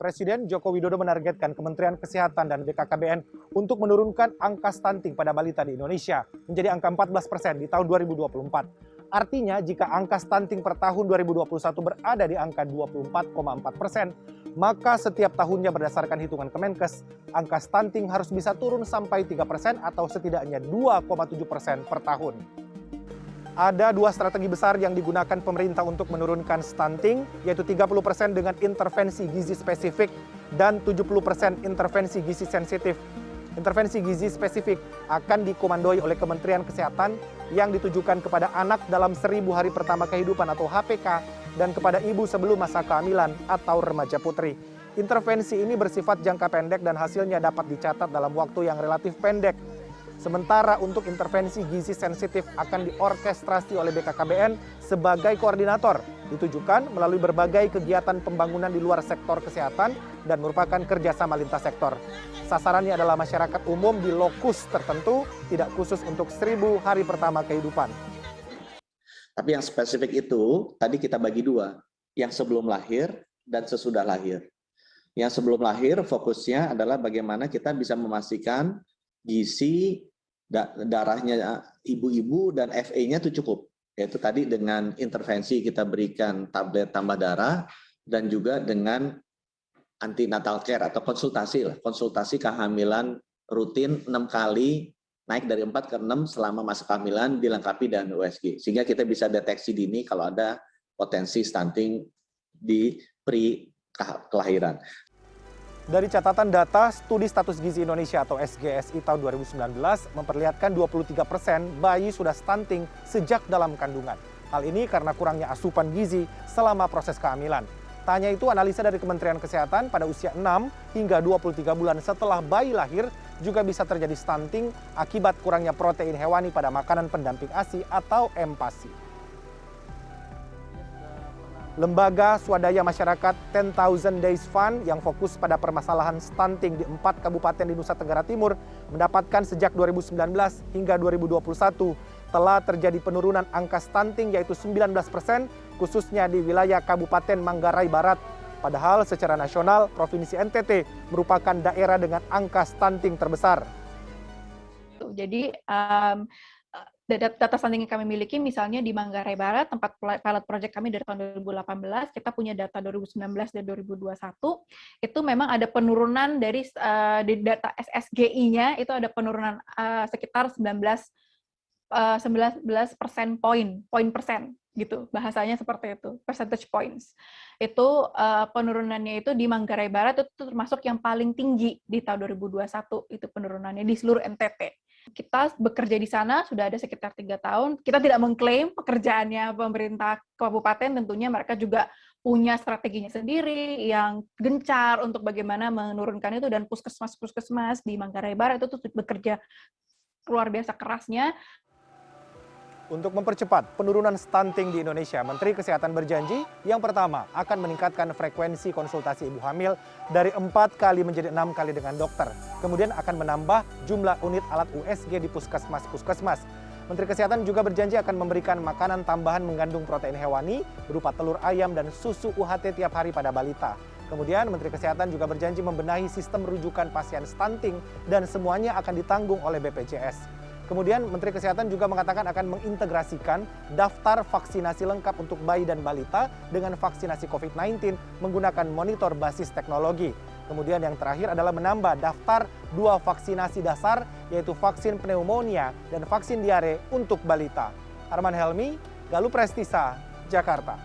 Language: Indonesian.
Presiden Joko Widodo menargetkan Kementerian Kesehatan dan BKKBN untuk menurunkan angka stunting pada balita di Indonesia menjadi angka 14% di tahun 2024. Artinya jika angka stunting per tahun 2021 berada di angka 24,4%, maka setiap tahunnya berdasarkan hitungan Kemenkes, angka stunting harus bisa turun sampai 3% atau setidaknya 2,7% per tahun. Ada dua strategi besar yang digunakan pemerintah untuk menurunkan stunting, yaitu 30% dengan intervensi gizi spesifik dan 70% intervensi gizi sensitif. Intervensi gizi spesifik akan dikomandoi oleh Kementerian Kesehatan yang ditujukan kepada anak dalam 1000 hari pertama kehidupan atau HPK dan kepada ibu sebelum masa kehamilan atau remaja putri. Intervensi ini bersifat jangka pendek dan hasilnya dapat dicatat dalam waktu yang relatif pendek. Sementara untuk intervensi gizi sensitif akan diorkestrasi oleh BKKBN sebagai koordinator, ditujukan melalui berbagai kegiatan pembangunan di luar sektor kesehatan dan merupakan kerjasama lintas sektor. Sasarannya adalah masyarakat umum di lokus tertentu, tidak khusus untuk 1000 hari pertama kehidupan. Tapi yang spesifik itu tadi kita bagi dua, yang sebelum lahir dan sesudah lahir. Yang sebelum lahir fokusnya adalah bagaimana kita bisa memastikan gizi darahnya ibu-ibu dan FA-nya itu cukup. Yaitu tadi dengan intervensi kita berikan tablet tambah darah dan juga dengan antenatal care atau konsultasi kehamilan rutin 6 kali, naik dari 4 ke 6 selama masa kehamilan dilengkapi dengan USG. Sehingga kita bisa deteksi dini kalau ada potensi stunting di kelahiran. Dari catatan data Studi Status Gizi Indonesia atau SGSI tahun 2019 memperlihatkan 23% bayi sudah stunting sejak dalam kandungan. Hal ini karena kurangnya asupan gizi selama proses kehamilan. Tak hanya itu, analisa dari Kementerian Kesehatan pada usia 6 hingga 23 bulan setelah bayi lahir juga bisa terjadi stunting akibat kurangnya protein hewani pada makanan pendamping ASI atau MPASI. Lembaga Swadaya Masyarakat 10,000 Days Fund yang fokus pada permasalahan stunting di 4 kabupaten di Nusa Tenggara Timur mendapatkan sejak 2019 hingga 2021 telah terjadi penurunan angka stunting yaitu 19% khususnya di wilayah Kabupaten Manggarai Barat. Padahal secara nasional Provinsi NTT merupakan daerah dengan angka stunting terbesar. Jadi data stunting yang kami miliki misalnya di Manggarai Barat, tempat pilot project kami dari tahun 2018, kita punya data 2019 dan 2021, itu memang ada penurunan dari di data SSGI-nya, itu ada penurunan sekitar 19 poin persen gitu, bahasanya seperti itu, percentage points. Itu penurunannya itu di Manggarai Barat itu termasuk yang paling tinggi di tahun 2021, itu penurunannya di seluruh NTT. Kita bekerja di sana sudah ada sekitar 3 tahun. Kita tidak mengklaim pekerjaannya pemerintah kabupaten, tentunya mereka juga punya strateginya sendiri yang gencar untuk bagaimana menurunkan itu, dan puskesmas di Manggarai Barat itu bekerja luar biasa kerasnya. Untuk mempercepat penurunan stunting di Indonesia, Menteri Kesehatan berjanji yang pertama akan meningkatkan frekuensi konsultasi ibu hamil dari 4 kali menjadi 6 kali dengan dokter. Kemudian akan menambah jumlah unit alat USG di puskesmas-puskesmas. Menteri Kesehatan juga berjanji akan memberikan makanan tambahan mengandung protein hewani berupa telur ayam dan susu UHT tiap hari pada balita. Kemudian Menteri Kesehatan juga berjanji membenahi sistem rujukan pasien stunting dan semuanya akan ditanggung oleh BPJS. Kemudian Menteri Kesehatan juga mengatakan akan mengintegrasikan daftar vaksinasi lengkap untuk bayi dan balita dengan vaksinasi COVID-19 menggunakan monitor basis teknologi. Kemudian yang terakhir adalah menambah daftar 2 vaksinasi dasar yaitu vaksin pneumonia dan vaksin diare untuk balita. Arman Helmi, Galuh Prestisa, Jakarta.